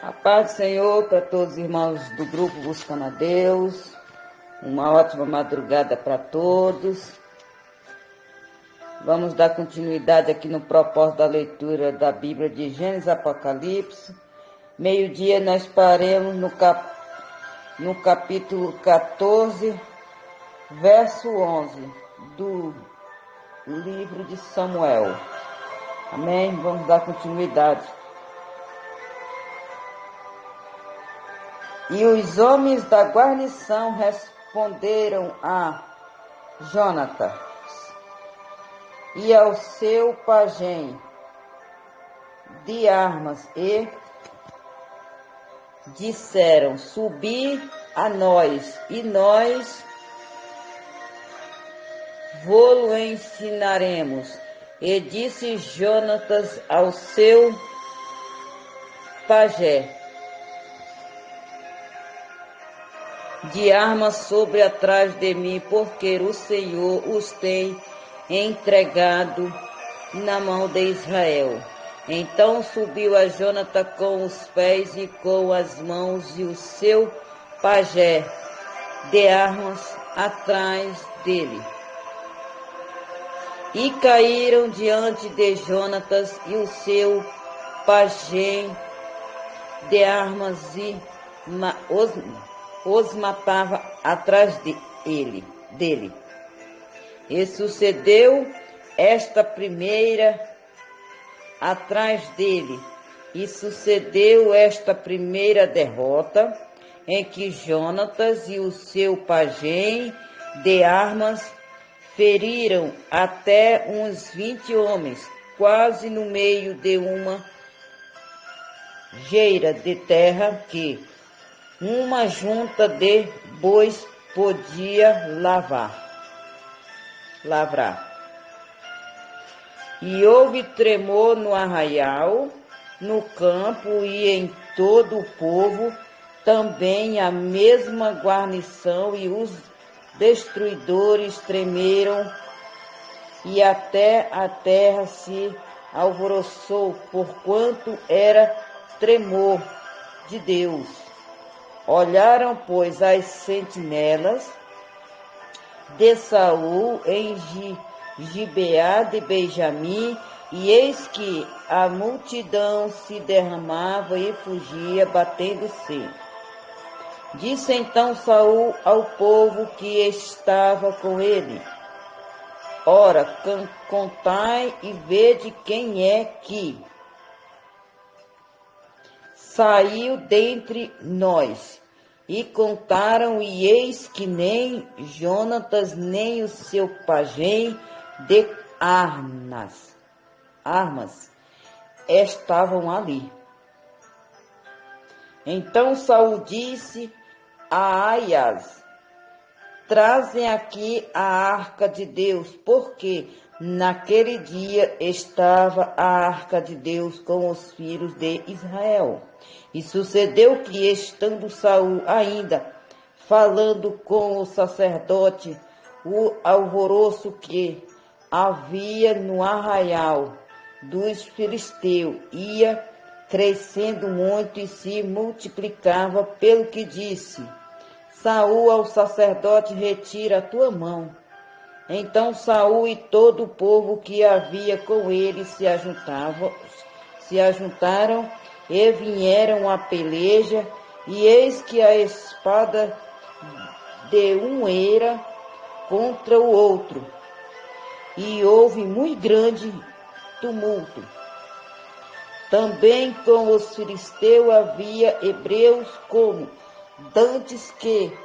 A paz do Senhor para todos os irmãos do grupo Buscando a Deus. Uma ótima madrugada para todos. Vamos dar continuidade aqui no propósito da leitura da Bíblia de Gênesis e Apocalipse. Meio-dia nós paremos no capítulo 14, verso 11 do livro de Samuel. Amém? Vamos dar continuidade. E os homens da guarnição responderam a Jonatas e ao seu pajem de armas e disseram: subi a nós, e nós vô-lo ensinaremos. E disse Jonatas ao seu pajé de armas sobre atrás de mim, porque o Senhor os tem entregado na mão de Israel. Então subiu a Jonatas com os pés e com as mãos, e o seu pajé de armas atrás dele. E caíram diante de Jonatas, e o seu pajé de armas os matava atrás dele. E sucedeu esta primeira atrás dele, e sucedeu esta primeira derrota, em que Jonatas e o seu pajem de armas feriram até uns 20 homens, quase no meio de uma geira de terra que uma junta de bois podia lavrar. E houve tremor no arraial, no campo e em todo o povo, também a mesma guarnição, e os destruidores tremeram, e até a terra se alvoroçou, porquanto era tremor de Deus. Olharam, pois, as sentinelas de Saul em Gibeá de Benjamim, e eis que a multidão se derramava e fugia, batendo-se. Disse então Saul ao povo que estava com ele: ora, contai e vede quem é que saiu dentre nós. E contaram, e eis que nem Jonatas, nem o seu pajem de armas estavam ali. Então Saul disse a Aias: trazem aqui a arca de Deus, porque naquele dia estava a arca de Deus com os filhos de Israel. E sucedeu que, estando Saul ainda falando com o sacerdote, o alvoroço que havia no arraial dos filisteus ia crescendo muito e se multiplicava, pelo que disse Saul ao sacerdote: retira a tua mão. Então Saul e todo o povo que havia com ele se ajuntaram e vieram à peleja, e eis que a espada de um era contra o outro, e houve muito grande tumulto. Também com os filisteus havia hebreus como dantes que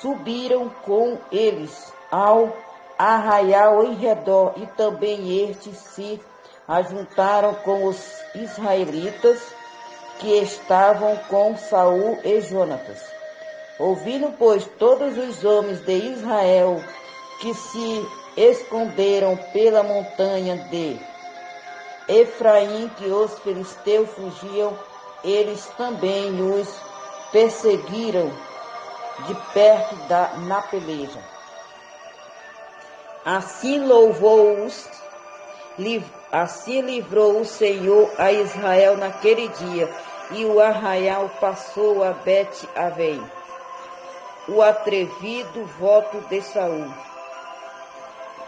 subiram com eles ao arraial em redor, e também estes se ajuntaram com os israelitas que estavam com Saul e Jonatas. Ouviram, pois, todos os homens de Israel que se esconderam pela montanha de Efraim, que os filisteus fugiam, eles também os perseguiram de perto na peleja. Assim livrou o Senhor a Israel naquele dia, e o arraial passou a Bet-Avém. O atrevido voto de Saul.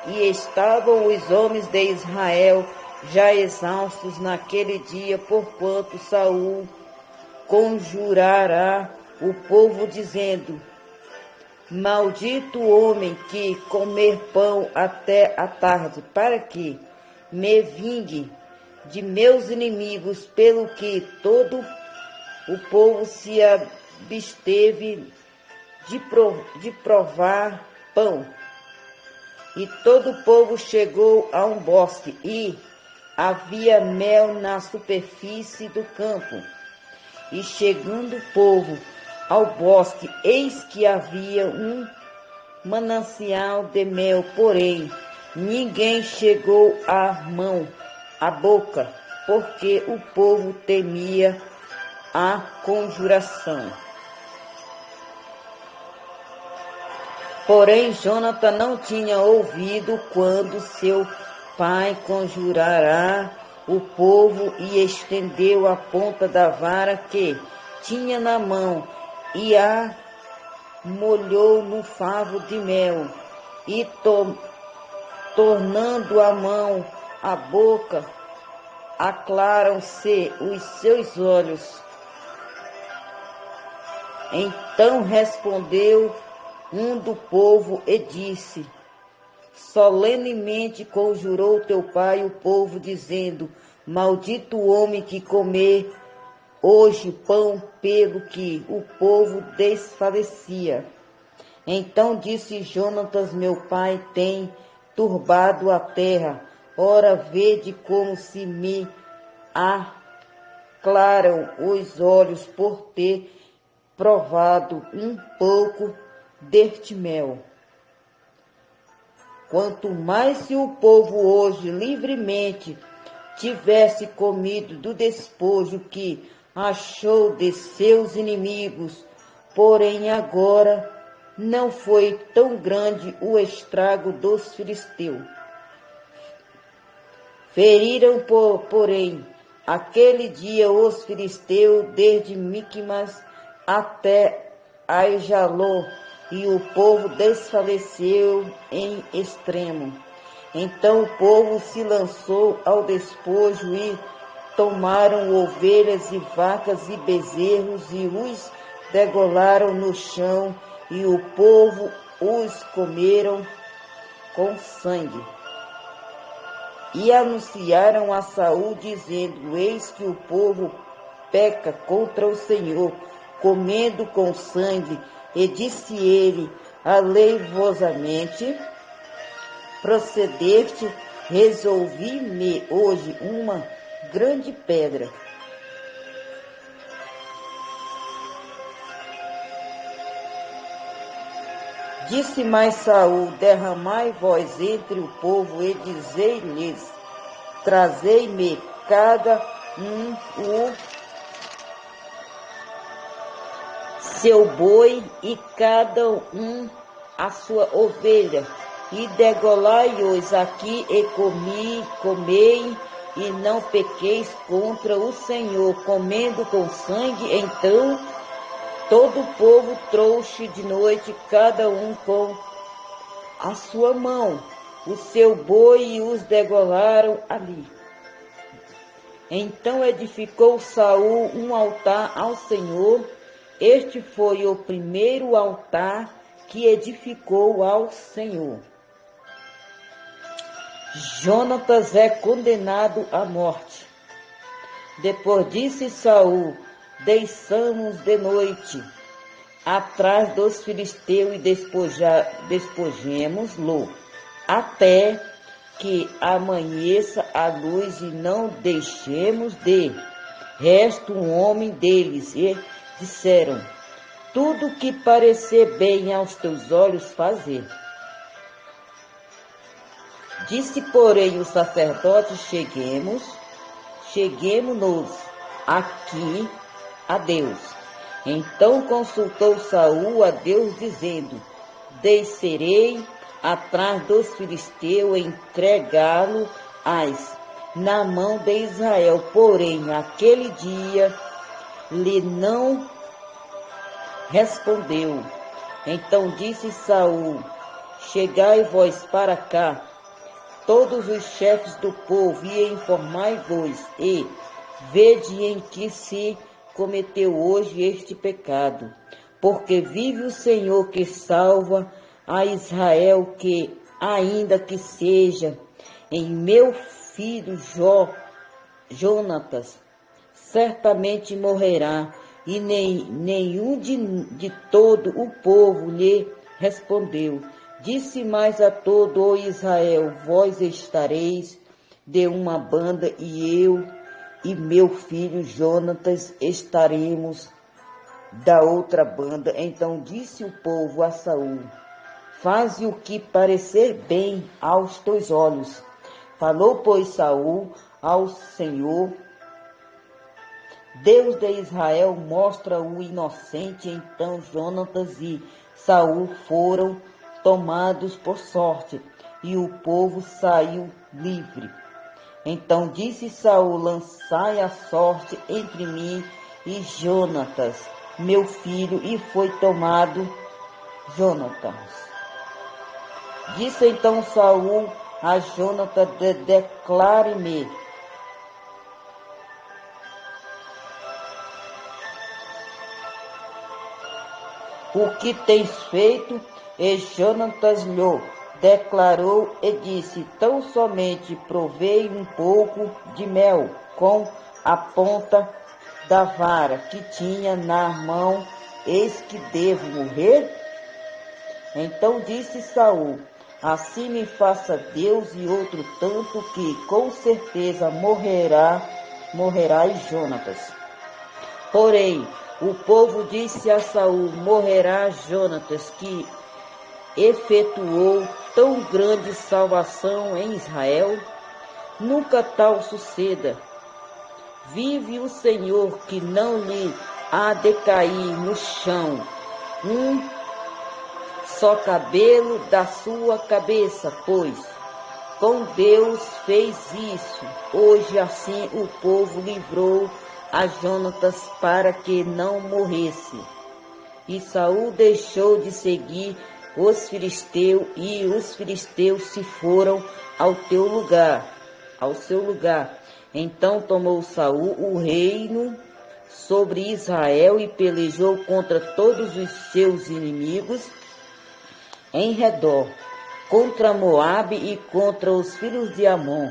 E estavam os homens de Israel já exaustos naquele dia, porquanto Saul conjurará o povo, dizendo: maldito o homem que comer pão até a tarde, para que me vingue de meus inimigos, pelo que todo o povo se absteve de provar pão. E todo o povo chegou a um bosque, e havia mel na superfície do campo. E chegando o povo ao bosque, eis que havia um manancial de mel, porém ninguém chegou à boca, porque o povo temia a conjuração. Porém, Jonatã não tinha ouvido quando seu pai conjurara o povo, e estendeu a ponta da vara que tinha na mão e a molhou no favo de mel, e tornando a mão à boca, aclaram-se os seus olhos. Então respondeu um do povo e disse: solenemente conjurou teu pai o povo, dizendo: maldito o homem que comer hoje pão, pelo que o povo desfalecia. Então disse Jonatas: meu pai tem turbado a terra. Ora, vede como se me aclaram os olhos por ter provado um pouco deste mel. Quanto mais se o povo hoje livremente tivesse comido do despojo que achou de seus inimigos, porém agora não foi tão grande o estrago dos filisteus. Feriram, porém, aquele dia os filisteus, desde Miqumas até Aijalon, e o povo desfaleceu em extremo. Então o povo se lançou ao despojo e tomaram ovelhas e vacas e bezerros e os degolaram no chão, e o povo os comeram com sangue. E anunciaram a Saul, dizendo: eis que o povo peca contra o Senhor, comendo com sangue. E disse ele: aleivosamente procedeste, resolvi-me hoje uma grande pedra. Disse mais Saul: derramai vós entre o povo e dizei-lhes: trazei-me cada um o seu boi e cada um a sua ovelha, e degolai-os aqui e comei, e não pequeis contra o Senhor, comendo com sangue. Então todo o povo trouxe de noite, cada um com a sua mão, o seu boi, e os degolaram ali. Então edificou Saul um altar ao Senhor. Este foi o primeiro altar que edificou ao Senhor. Jonatas é condenado à morte. Depois disse Saul: desçamos de noite atrás dos filisteus e despojemos-lo, até que amanheça a luz, e não deixemos de resto um homem deles. E disseram: tudo que parecer bem aos teus olhos fazer. Disse, porém, o sacerdote: cheguemo-nos aqui a Deus. Então consultou Saul a Deus, dizendo: descerei atrás dos filisteus e entregá-lo-ás na mão de Israel. Porém, aquele dia lhe não respondeu. Então disse Saul: chegai vós para cá, todos os chefes do povo, e informai-vos, e vede em que se cometeu hoje este pecado. Porque vive o Senhor que salva a Israel, que, ainda que seja em meu filho Jonatas, certamente morrerá. E nenhum de todo o povo lhe respondeu. Disse mais a todo o Israel: vós estareis de uma banda, e eu e meu filho Jonatas estaremos da outra banda. Então disse o povo a Saul: faze o que parecer bem aos teus olhos. Falou, pois, Saul ao Senhor: Deus de Israel, mostra o inocente. Então Jonatas e Saul foram tomados por sorte, e o povo saiu livre. Então disse Saul: lançai a sorte entre mim e Jonatas, meu filho, e foi tomado Jonatas. Disse então Saul a Jonatas: declare-me o que tens feito. E Jonatas lhe declarou e disse: tão somente provei um pouco de mel com a ponta da vara que tinha na mão, eis que devo morrer? Então disse Saul: assim me faça Deus e outro tanto, que com certeza morrerá Jonatas. Porém, o povo disse a Saul: morrerá Jonatas, que efetuou tão grande salvação em Israel? Nunca tal suceda. Vive o Senhor, que não lhe há de cair no chão um só cabelo da sua cabeça, pois com Deus fez isso. Hoje assim o povo livrou a Jonatas para que não morresse. E Saul deixou de seguir os filisteus, e os filisteus se foram ao seu lugar. Então tomou Saul o reino sobre Israel e pelejou contra todos os seus inimigos em redor, contra Moabe e contra os filhos de Amon,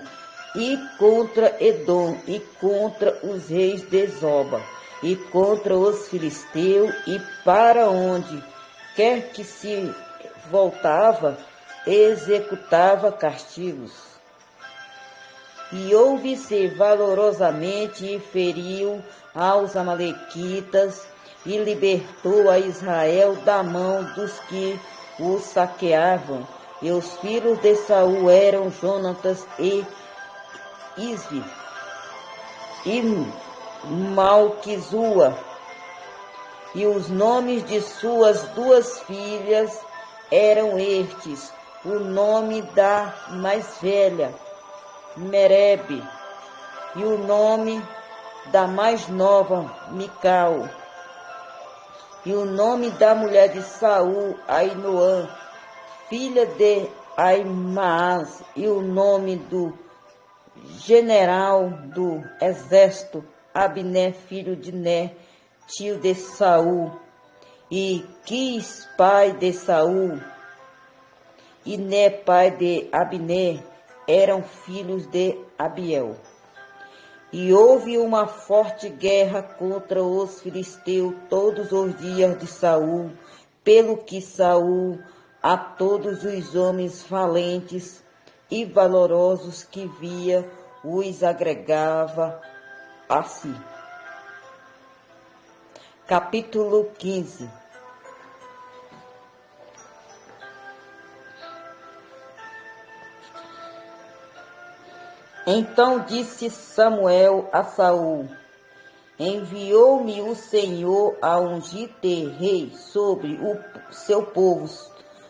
e contra Edom, e contra os reis de Zoba, e contra os filisteus, e para onde quer que se voltava, executava castigos. E houve-se valorosamente e feriu aos amalequitas, e libertou a Israel da mão dos que os saqueavam. E os filhos de Saul eram Jonatas e Isvi e Malquizua. E os nomes de suas duas filhas eram estes: o nome da mais velha, Merebe, e o nome da mais nova, Mical. E o nome da mulher de Saul, Ainoã, filha de Aimaas, e o nome do general do exército, Abner, filho de Ner, tio de Saul, e Quis, pai de Saul, e Ner, pai de Abner, eram filhos de Abiel. E houve uma forte guerra contra os filisteus todos os dias de Saul, pelo que Saul a todos os homens valentes e valorosos que via os agregava a si. Capítulo 15. Então disse Samuel a Saul: enviou-me o Senhor a ungir-te rei sobre o seu povo,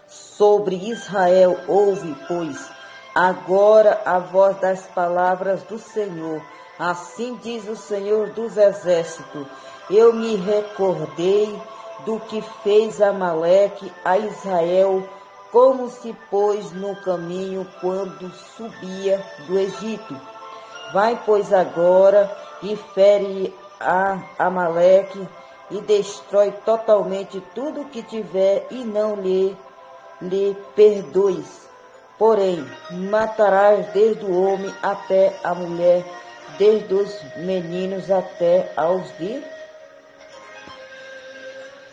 sobre Israel. Ouve, pois, agora a voz das palavras do Senhor. Assim diz o Senhor dos Exércitos: eu me recordei do que fez Amaleque a Israel, como se pôs no caminho quando subia do Egito. Vai, pois, agora e fere a Amaleque e destrói totalmente tudo que tiver e não lhe perdoes. Porém, matarás desde o homem até a mulher, desde os meninos até aos de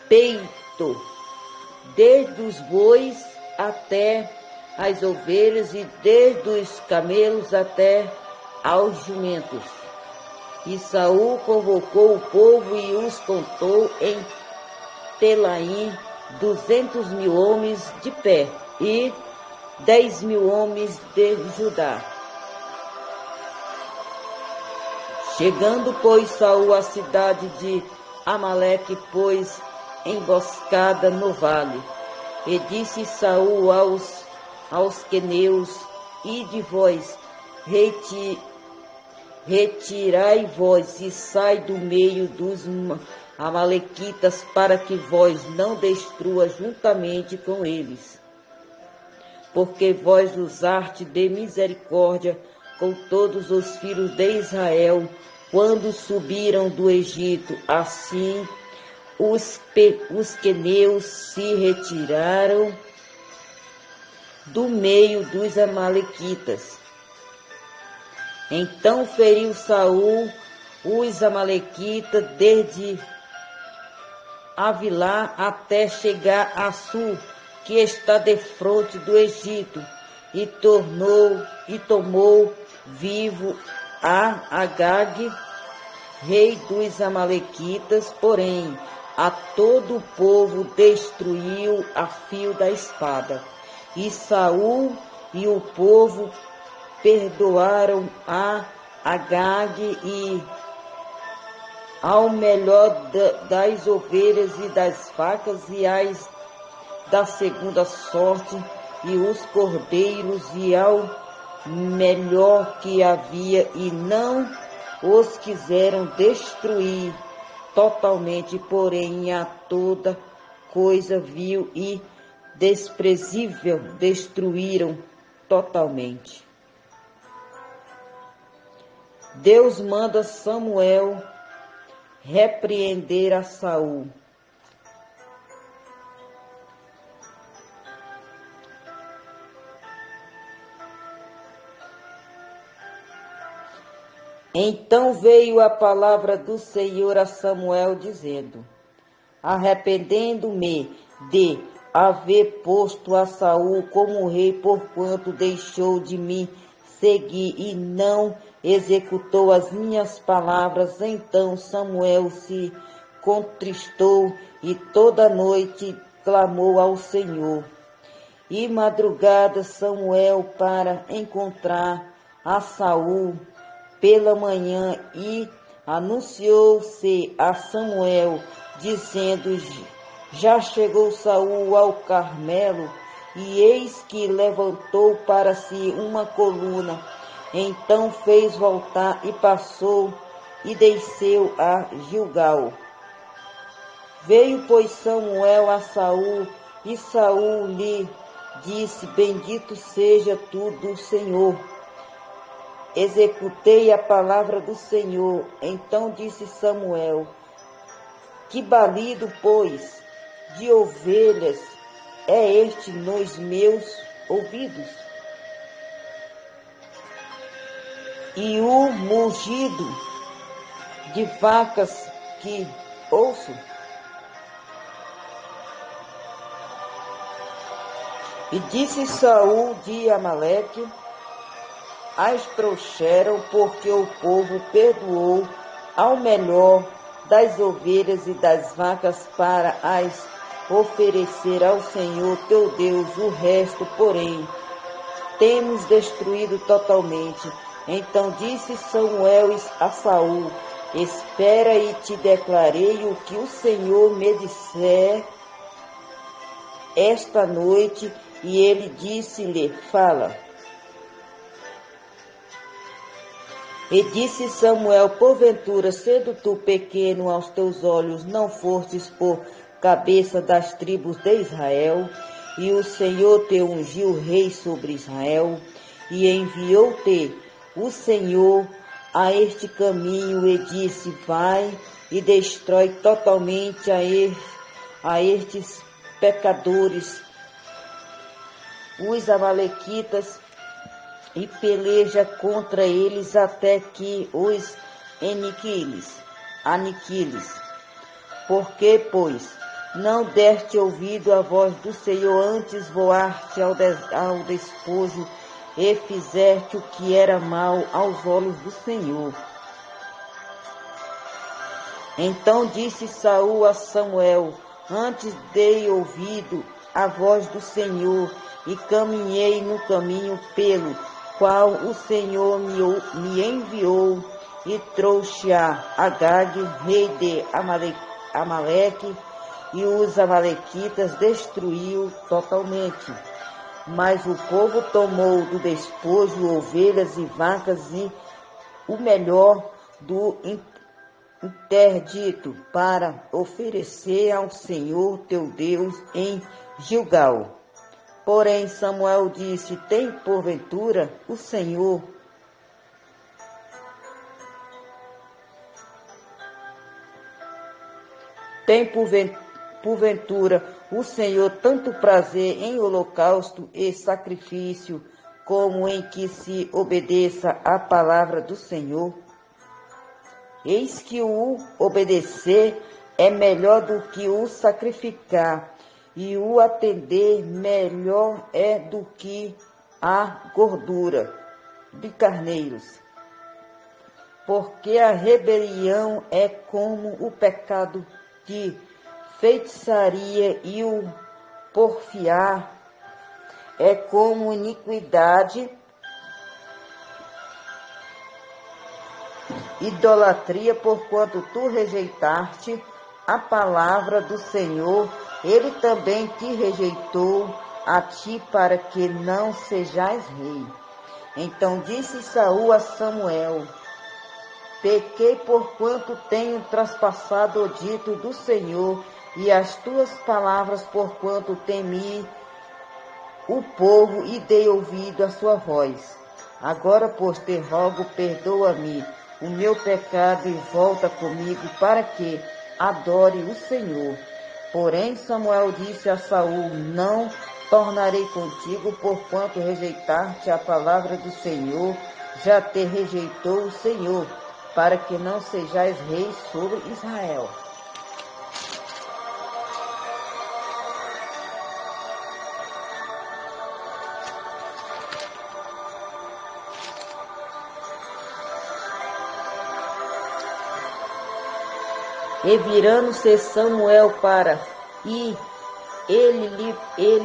peito, desde os bois até as ovelhas e desde os camelos até aos jumentos. E Saul convocou o povo e os contou em Telaim 200.000 homens de pé e 10.000 homens de Judá. Chegando, pois, Saul à cidade de Amaleque, pôs emboscada no vale. E disse Saul aos queneus: ide vós, retirai vós e sai do meio dos amalequitas, para que vós não destrua juntamente com eles. Porque vós usarte de misericórdia com todos os filhos de Israel, quando subiram do Egito. Assim, os queneus se retiraram do meio dos amalequitas. Então feriu Saul os amalequitas desde Avilá até chegar a Sul, que está defronte do Egito, e tomou vivo a Agag, rei dos amalequitas, porém a todo o povo destruiu a fio da espada. E Saul e o povo perdoaram a Agag e ao melhor das ovelhas e das vacas e as da segunda sorte e os cordeiros e ao melhor que havia, e não os quiseram destruir totalmente, porém a toda coisa vil e desprezível destruíram totalmente. Deus manda Samuel repreender a Saul. Então veio a palavra do Senhor a Samuel, dizendo: arrependendo-me de haver posto a Saul como rei, porquanto deixou de me seguir e não executou as minhas palavras. Então Samuel se contristou e toda noite clamou ao Senhor. E madrugada Samuel para encontrar a Saul pela manhã, e anunciou-se a Samuel, dizendo: já chegou Saul ao Carmelo, e eis que levantou para si uma coluna. Então fez voltar e passou e desceu a Gilgal. Veio, pois, Samuel a Saul, e Saul lhe disse: bendito seja tu do Senhor. Executei a palavra do Senhor. Então disse Samuel: que balido, pois, de ovelhas é este nos meus ouvidos? E o mugido de vacas que ouço? E disse Saul de Amaleque: as trouxeram, porque o povo perdoou ao melhor das ovelhas e das vacas para as oferecer ao Senhor teu Deus. O resto, porém, temos destruído totalmente. Então disse Samuel a Saul: espera e te declarei o que o Senhor me disser esta noite. E ele disse-lhe: fala. E disse Samuel: porventura, sendo tu pequeno aos teus olhos, não fostes por cabeça das tribos de Israel? E o Senhor te ungiu rei sobre Israel, e enviou-te o Senhor a este caminho, e disse: vai e destrói totalmente a estes pecadores, os amalequitas, e peleja contra eles até que os aniquiles. Porque, pois, não deste ouvido à voz do Senhor, antes voaste ao despojo, e fizeste o que era mal aos olhos do Senhor. Então disse Saul a Samuel: antes dei ouvido à voz do Senhor, e caminhei no caminho pelo qual o Senhor me enviou, e trouxe a Agag, rei de Amaleque, e os amalequitas destruiu totalmente. Mas o povo tomou do despojo ovelhas e vacas e o melhor do interdito para oferecer ao Senhor teu Deus em Gilgal. Porém Samuel disse: tem porventura o Senhor tanto prazer em holocausto e sacrifício, como em que se obedeça à palavra do Senhor? Eis que o obedecer é melhor do que o sacrificar, e o atender melhor é do que a gordura de carneiros. Porque a rebelião é como o pecado de feitiçaria, e o porfiar é como iniquidade, idolatria. Porquanto tu rejeitaste a palavra do Senhor, ele também te rejeitou a ti, para que não sejais rei. Então disse Saul a Samuel: pequei, porquanto tenho traspassado o dito do Senhor, e as tuas palavras, porquanto temi o povo e dei ouvido à sua voz. Agora, pois, te rogo, perdoa-me o meu pecado e volta comigo, para que adore o Senhor. Porém Samuel disse a Saul: não tornarei contigo, porquanto rejeitaste a palavra do Senhor, já te rejeitou o Senhor, para que não sejais rei sobre Israel. E virando-se Samuel para ir, ele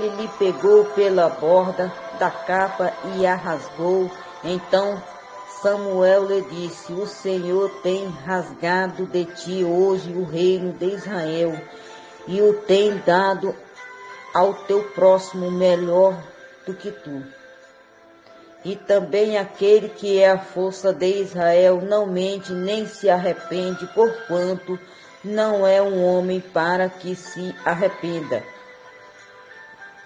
lhe pegou pela borda da capa e a rasgou. Então Samuel lhe disse: o Senhor tem rasgado de ti hoje o reino de Israel, e o tem dado ao teu próximo melhor do que tu. E também aquele que é a força de Israel não mente nem se arrepende, porquanto não é um homem para que se arrependa.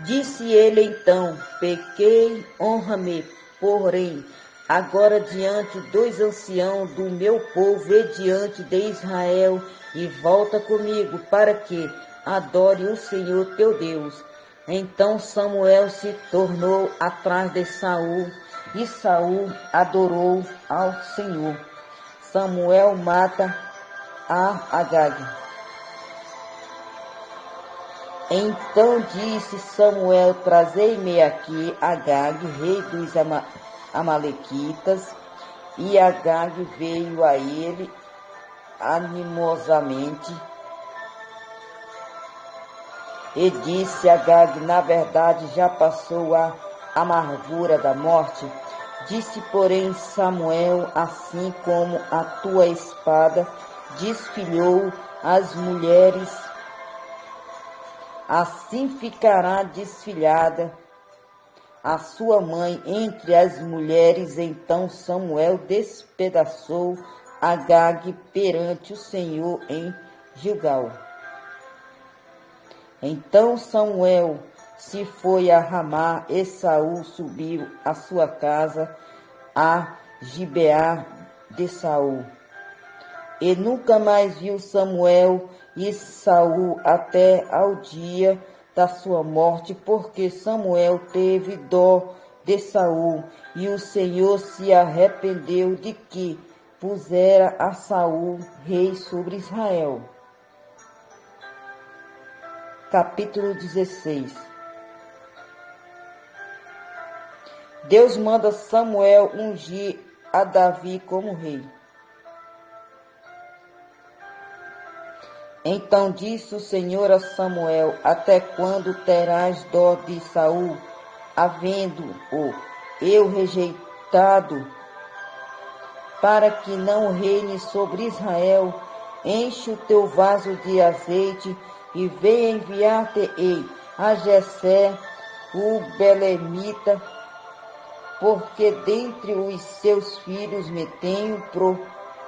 Disse ele então: pequei, honra-me, porém, agora diante dos anciãos do meu povo e diante de Israel, e volta comigo, para que adore o Senhor teu Deus. Então Samuel se tornou atrás de Saul, e Saul adorou ao Senhor. Samuel mata a Agag. Então disse Samuel: trazei-me aqui Agag, rei dos amalequitas. E Agag veio a ele animosamente. E disse Agag: na verdade já passou a amargura da morte. Disse, porém, Samuel: assim como a tua espada desfilhou as mulheres, assim ficará desfilhada a sua mãe entre as mulheres. Então Samuel despedaçou Agag perante o Senhor em Gilgal. Então Samuel se foi a Ramá, e Saul subiu à sua casa a Gibeá de Saul. E nunca mais viu Samuel e Saul até ao dia da sua morte, porque Samuel teve dó de Saul, e o Senhor se arrependeu de que pusera a Saul rei sobre Israel. Capítulo 16. Deus manda Samuel ungir a Davi como rei. Então disse o Senhor a Samuel: até quando terás dó de Saul, havendo-o eu rejeitado, para que não reine sobre Israel? Enche o teu vaso de azeite, e venha enviar-te-ei a Jessé, o belemita, porque dentre os seus filhos me tenho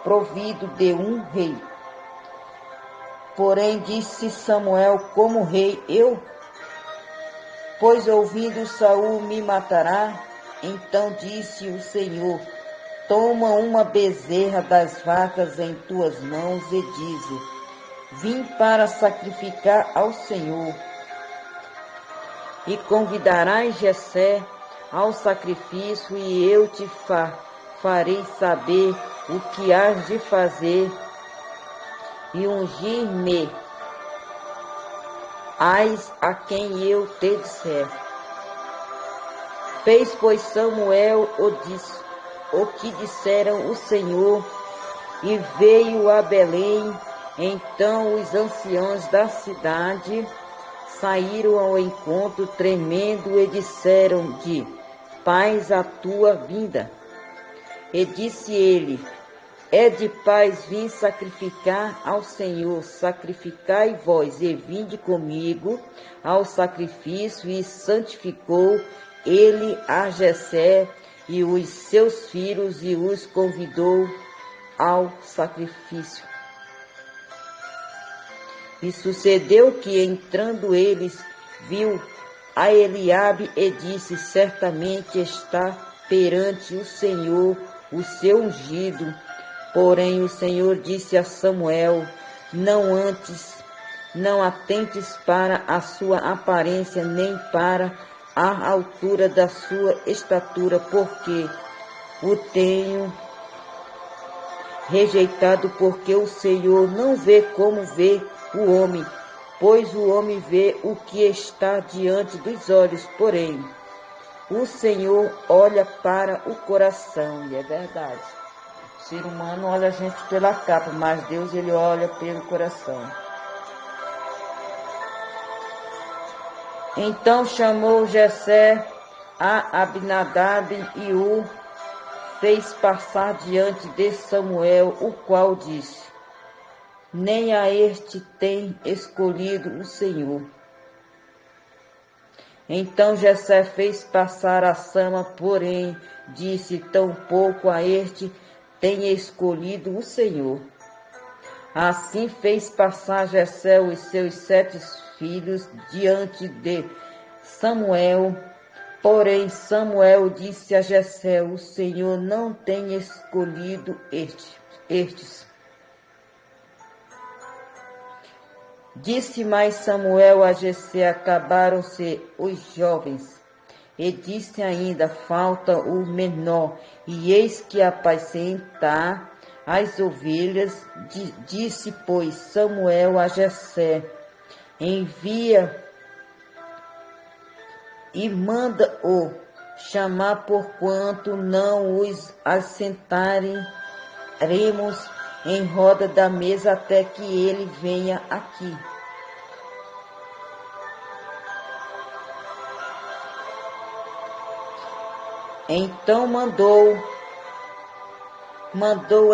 provido de um rei. Porém disse Samuel: como rei eu? Pois ouvindo Saul me matará. Então disse o Senhor: toma uma bezerra das vacas em tuas mãos e dize: vim para sacrificar ao Senhor. E convidarás Jessé ao sacrifício, e eu te farei saber o que hás de fazer, e ungir-me ás a quem eu te disser. Fez, pois, Samuel o que disseram o Senhor, e veio a Belém. Então os anciãos da cidade saíram ao encontro tremendo e disseram de paz a tua vinda. E disse ele: é de paz vim sacrificar ao Senhor. Sacrificai vós e vinde comigo ao sacrifício. E santificou ele a Jessé e os seus filhos, e os convidou ao sacrifício. E sucedeu que, entrando eles, viu a Eliabe e disse: certamente está perante o Senhor o seu ungido. Porém o Senhor disse a Samuel: não atentes para a sua aparência, nem para a altura da sua estatura, porque o tenho rejeitado, porque o Senhor não vê como vê o homem, pois o homem vê o que está diante dos olhos, porém o Senhor olha para o coração. E é verdade. O ser humano olha a gente pela capa, mas Deus, ele olha pelo coração. Então chamou Jessé a Abinadab e o fez passar diante de Samuel, o qual disse: nem a este tem escolhido o Senhor. Então Jessé fez passar a Sama, porém disse: tampouco a este tem escolhido o Senhor. Assim fez passar Jessé os seus 7 filhos diante de Samuel. Porém Samuel disse a Jessé: o Senhor não tem escolhido estes. Disse mais Samuel a Jessé: acabaram-se os jovens. E disse ainda: falta o menor, e eis que apacenta as ovelhas. Disse, pois, Samuel a Jessé: envia e manda-o chamar, porquanto não os assentaremos em roda da mesa até que ele venha aqui. Então mandou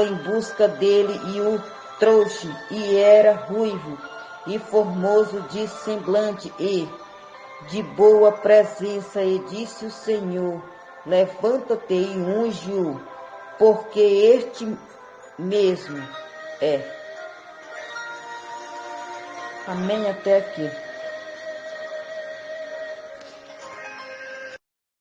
em busca dele, e o trouxe, e era ruivo e formoso de semblante, e de boa presença, e disse o Senhor: levanta-te e unge-o, porque este mesmo é. Amém até aqui.